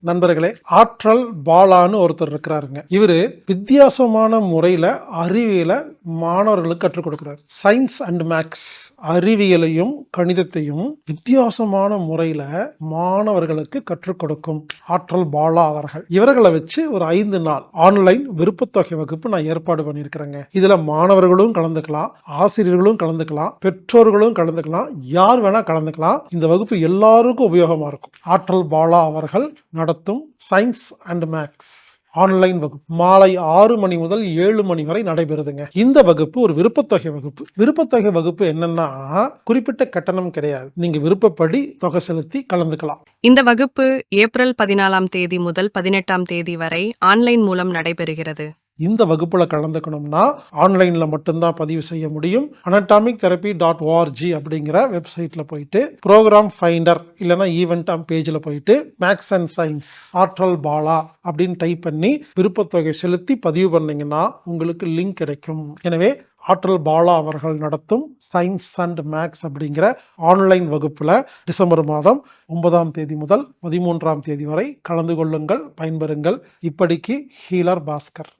நண்பர்களே, ஆற்றல் பாலான்னு ஒருத்தர் இருக்கிறாருங்க. இவரு வித்தியாசமான முறையில அறிவியலை மாணவர்களுக்கு கற்றுக் கொடுக்கிறார். சயின்ஸ் அண்ட் மேக்ஸ், அறிவியலையும் கணிதத்தையும் வித்தியாசமான முறையில மாணவர்களுக்கு கற்றுக் கொடுக்கும் ஆற்றல் பாலா அவர்கள். இவர்களை வச்சு ஒரு 5 நாள் ஆன்லைன் விருப்பத்தொகை வகுப்பு நான் ஏற்பாடு பண்ணியிருக்கிறேங்க. இதுல மாணவர்களும் கலந்துக்கலாம், ஆசிரியர்களும் கலந்துக்கலாம், பெற்றோர்களும் கலந்துக்கலாம், யார் வேணா கலந்துக்கலாம். இந்த வகுப்பு எல்லாருக்கும் உபயோகமா இருக்கும். ஆற்றல் பாலா அவர்கள் நடத்தும் சயின்ஸ் அண்ட் மேக்ஸ் ஆன்லைன் வகுப்பு மாலை 6 மணி முதல் 7 மணி வரை நடைபெறுதுங்க. இந்த வகுப்பு ஒரு விருப்பத்தொகை வகுப்பு. விருப்பத்தொகை வகுப்பு என்னன்னா, குறிப்பிட்ட கட்டணம் கிடையாது. நீங்க விருப்பப்படி தொகை செலுத்தி கலந்துக்கலாம். இந்த வகுப்பு ஏப்ரல் 14ஆம் தேதி முதல் 18ஆம் தேதி வரை ஆன்லைன் மூலம் நடைபெறுகிறது. இந்த வகுப்புல கலந்துக்கணும்னா ஆன்லைன்ல மட்டும்தான் பதிவு செய்ய முடியும். anatomictherapy.org அப்படிங்கிற வெப்சைட்ல போயிட்டு ப்ரோக்ராம் ஃபைண்டர் இல்லைன்னா ஈவெண்ட் பேஜ்ல போயிட்டு மேக்ஸ் அண்ட் சயின்ஸ் ஆற்றல் பாலா அப்படின்னு டைப் பண்ணி விருப்பத்தொகை செலுத்தி பதிவு பண்ணீங்கன்னா உங்களுக்கு லிங்க் கிடைக்கும். எனவே ஆற்றல் பாலா அவர்கள் நடத்தும் சயின்ஸ் அண்ட் மேக்ஸ் அப்படிங்கிற ஆன்லைன் வகுப்புல டிசம்பர் மாதம் 9ஆம் தேதி முதல் 13ஆம் தேதி வரை கலந்து கொள்ளுங்கள், பயன்பெறுங்கள். இப்படிக்கு ஹீலர் பாஸ்கர்.